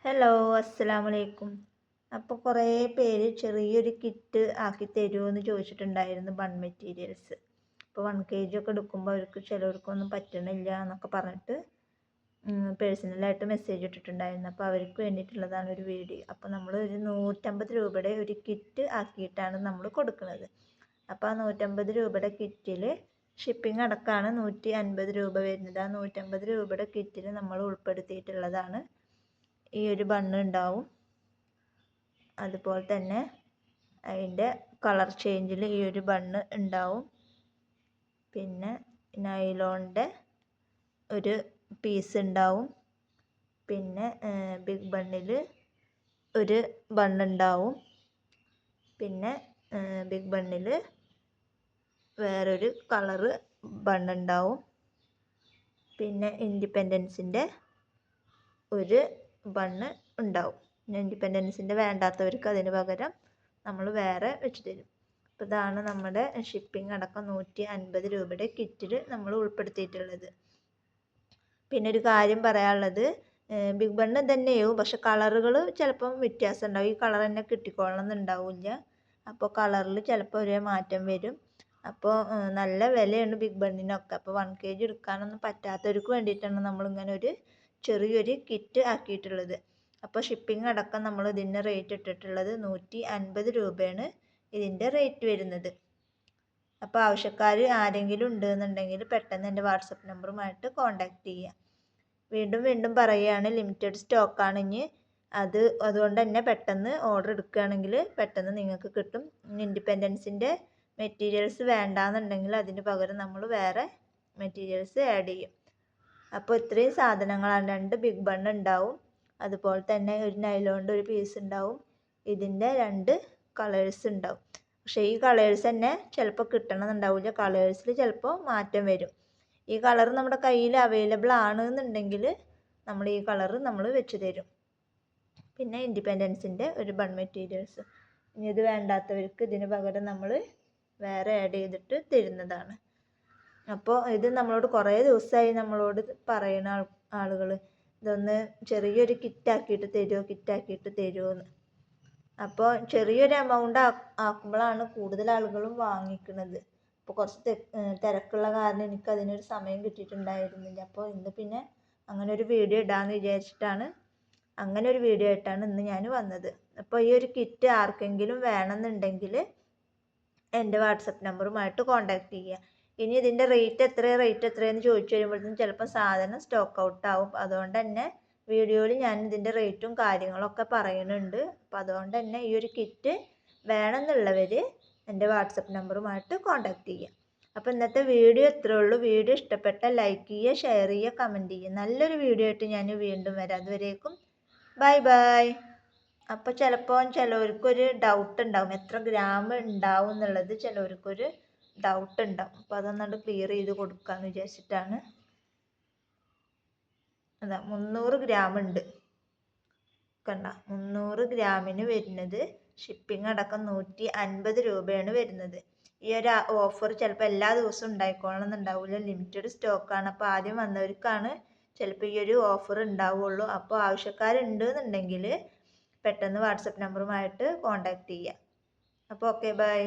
Hello, അസ്സലാമലൈക്കും. അപ്പോൾ കുറേ പേര് ചെറിയൊരു കിറ്റ് ആക്കി തരുമോ എന്ന് ചോദിച്ചിട്ടുണ്ടായിരുന്നു ബൺ മെറ്റീരിയൽസ്. അപ്പോൾ 1 kg ഒക്കെ എടുക്കുമ്പോൾ അവർക്ക് ചിലവർക്കൊന്നും പറ്റണില്ല എന്നൊക്കെ പറഞ്ഞിട്ട് പേഴ്സണലായിട്ട് മെസ്സേജ് ഇട്ടിട്ടുണ്ടായിരുന്നു. അപ്പോൾ അവർക്ക് വേണ്ടിയിട്ടുള്ളതാണ് ഒരു വീഡിയോ. അപ്പോൾ നമ്മൾ ഒരു 150 രൂപയുടെ ഒരു കിറ്റ് ആക്കിയിട്ടാണ് നമ്മൾ കൊടുക്കുന്നത്. അപ്പോൾ ആ 150 രൂപയുടെ കിറ്റിൽ ഷിപ്പിംഗ് അടക്കമാണ് 150 രൂപ വരുന്നത്. ആ 150 രൂപയുടെ കിറ്റിൽ നമ്മൾ ഉൾപ്പെടുത്തിയിട്ടുള്ളതാണ് ഈ ഒരു ബണ്ണ് ഉണ്ടാവും. അതുപോലെ തന്നെ അതിൻ്റെ കളർ ചേഞ്ചിൽ ഈ ഒരു ബണ്ണ് ഉണ്ടാവും. പിന്നെ നൈലോണിൻ്റെ ഒരു പീസ് ഉണ്ടാവും. പിന്നെ ബിഗ് ബണ്ണിൽ ഒരു ബണ്ണുണ്ടാവും. പിന്നെ ബിഗ് ബണ്ണിൽ വേറൊരു കളറ് ബണ്ണുണ്ടാവും. പിന്നെ ഇൻഡിപെൻഡൻസിൻ്റെ ഒരു ബണ്ണ് ഉണ്ടാവും. ഇൻഡിപെൻഡൻസിൻ്റെ വേണ്ടാത്തവർക്ക് അതിന് പകരം നമ്മൾ വേറെ വെച്ച് തരും. അപ്പോൾ ഇതാണ് നമ്മുടെ ഷിപ്പിംഗ് അടക്കം 150 രൂപയുടെ കിറ്റിൽ നമ്മൾ ഉൾപ്പെടുത്തിയിട്ടുള്ളത്. പിന്നെ ഒരു കാര്യം പറയാനുള്ളത്, ബിഗ് ബണ്ണ് തന്നെയാവും, പക്ഷെ കളറുകൾ ചിലപ്പം വ്യത്യാസം ഉണ്ടാവും. ഈ കളർ തന്നെ കിട്ടിക്കോളണം എന്നുണ്ടാവില്ല. അപ്പോൾ കളറിൽ ചിലപ്പോൾ ഒരേ മാറ്റം വരും. അപ്പോൾ നല്ല വിലയാണ് ബിഗ് ബണ്ണിനൊക്കെ. അപ്പോൾ 1 kg എടുക്കാനൊന്നും പറ്റാത്തവർക്ക് വേണ്ടിയിട്ടാണ് നമ്മളിങ്ങനെ ഒരു ചെറിയൊരു കിറ്റ് ആക്കിയിട്ടുള്ളത്. അപ്പോൾ ഷിപ്പിംഗ് അടക്കം നമ്മൾ ഇതിൻ്റെ റേറ്റ് ഇട്ടിട്ടുള്ളത് 150 രൂപയാണ് ഇതിൻ്റെ റേറ്റ് വരുന്നത്. അപ്പോൾ ആവശ്യക്കാർ ആരെങ്കിലും ഉണ്ടെന്നുണ്ടെങ്കിൽ പെട്ടെന്ന് എൻ്റെ വാട്സപ്പ് നമ്പറുമായിട്ട് കോൺടാക്റ്റ് ചെയ്യുക. വീണ്ടും വീണ്ടും പറയുകയാണ്, ലിമിറ്റഡ് സ്റ്റോക്കാണ് ഇനി. അതുകൊണ്ട് തന്നെ പെട്ടെന്ന് ഓർഡർ എടുക്കുകയാണെങ്കിൽ പെട്ടെന്ന് നിങ്ങൾക്ക് കിട്ടും. ഇൻഡിപെൻഡൻസിൻ്റെ മെറ്റീരിയൽസ് വേണ്ടാന്നുണ്ടെങ്കിൽ അതിന് പകരം നമ്മൾ വേറെ മെറ്റീരിയൽസ് ആഡ് ചെയ്യും. അപ്പോൾ ഇത്രയും സാധനങ്ങളാണ്. 2 ബിഗ് ബണ്ണ് ഉണ്ടാവും. അതുപോലെ തന്നെ ഒരു നൈലോണിൻ്റെ ഒരു പീസ് ഉണ്ടാവും. ഇതിൻ്റെ 2 കളേഴ്സ് ഉണ്ടാവും. പക്ഷേ ഈ കളേഴ്സ് തന്നെ ചിലപ്പോൾ കിട്ടണമെന്നുണ്ടാവില്ല. കളേഴ്സിൽ ചിലപ്പോൾ മാറ്റം വരും. ഈ കളർ നമ്മുടെ കയ്യിൽ അവൈലബിൾ ആണെന്നുണ്ടെങ്കിൽ നമ്മൾ ഈ കളർ നമ്മൾ വെച്ച് തരും. പിന്നെ ഇൻഡിപെൻഡൻസിൻ്റെ ഒരു ബൺ മെറ്റീരിയൽസ്. ഇനി ഇത് വേണ്ടാത്തവർക്ക് ഇതിന് പകരം നമ്മൾ വേറെ ആഡ് ചെയ്തിട്ട് തരുന്നതാണ്. അപ്പോൾ ഇത് നമ്മളോട് കുറേ ദിവസമായി നമ്മളോട് പറയുന്ന ആളുകൾ ഇതൊന്ന് ചെറിയൊരു കിറ്റാക്കിയിട്ട് തരുമോ എന്ന്. അപ്പോൾ ചെറിയൊരു എമൗണ്ട് ആക്കുമ്പോഴാണ് കൂടുതൽ ആളുകളും വാങ്ങിക്കുന്നത്. അപ്പോൾ കുറച്ച് തിരക്കുള്ള കാരണം എനിക്ക് അതിനൊരു സമയം കിട്ടിയിട്ടുണ്ടായിരുന്നില്ല. അപ്പോൾ ഇന്ന് പിന്നെ അങ്ങനെ ഒരു വീഡിയോ ഇടാമെന്ന് വിചാരിച്ചിട്ടാണ് അങ്ങനെ ഒരു വീഡിയോ ആയിട്ടാണ് ഇന്ന് ഞാൻ വന്നത്. അപ്പോൾ ഈ ഒരു കിറ്റ് ആർക്കെങ്കിലും വേണമെന്നുണ്ടെങ്കിൽ എൻ്റെ വാട്സപ്പ് നമ്പറുമായിട്ട് കോൺടാക്റ്റ് ചെയ്യുക. ഇനി ഇതിൻ്റെ റേറ്റ് എത്രയെന്ന് ചോദിച്ചു കഴിയുമ്പോഴത്തേക്കും ചിലപ്പോൾ സാധനം സ്റ്റോക്ക് ഔട്ട് ആവും. അതുകൊണ്ട് തന്നെ വീഡിയോയിൽ ഞാൻ ഇതിൻ്റെ റേറ്റും കാര്യങ്ങളൊക്കെ പറയുന്നുണ്ട്. അപ്പോൾ അതുകൊണ്ട് തന്നെ ഈ ഒരു കിറ്റ് വേണമെന്നുള്ളവർ എൻ്റെ വാട്സപ്പ് നമ്പറുമായിട്ട് കോൺടാക്റ്റ് ചെയ്യുക. അപ്പോൾ ഇന്നത്തെ വീഡിയോ ഇത്രയേ ഉള്ളൂ. വീഡിയോ ഇഷ്ടപ്പെട്ടാൽ ലൈക്ക് ചെയ്യുക, ഷെയർ ചെയ്യുക, കമൻറ്റ് ചെയ്യുക. നല്ലൊരു വീഡിയോ ആയിട്ട് ഞാൻ വീണ്ടും വരാം. അതുവരേക്കും ബൈ ബൈ. അപ്പോൾ ചിലപ്പോൾ ചിലവർക്കൊരു ഡൗട്ട് ഉണ്ടാവും, എത്ര ഗ്രാം ഉണ്ടാവും എന്നുള്ളത് ചിലവർക്കൊരു ഡൗട്ട് ഉണ്ടാവും. അപ്പോൾ അതൊന്നുകൊണ്ട് ക്ലിയർ ചെയ്ത് കൊടുക്കാമെന്ന് വിചാരിച്ചിട്ടാണ്. അതാ 300 ഗ്രാം ഉണ്ട്. കണ്ട, 300 ഗ്രാമിന് വരുന്നത് ഷിപ്പിംഗ് അടക്കം 150 രൂപയാണ് വരുന്നത്. ഈ ഒരു ഓഫർ ചിലപ്പോൾ എല്ലാ ദിവസവും ഉണ്ടായിക്കോളണമെന്നുണ്ടാവില്ല. ലിമിറ്റഡ് സ്റ്റോക്കാണ്. അപ്പോൾ ആദ്യം വന്നവർക്കാണ് ചിലപ്പോൾ ഈ ഒരു ഓഫർ ഉണ്ടാവുള്ളൂ. അപ്പോൾ ആവശ്യക്കാരുണ്ട് എന്നുണ്ടെങ്കിൽ പെട്ടെന്ന് വാട്സപ്പ് നമ്പറുമായിട്ട് കോൺടാക്റ്റ് ചെയ്യുക. അപ്പോൾ ഓക്കെ, ബൈ.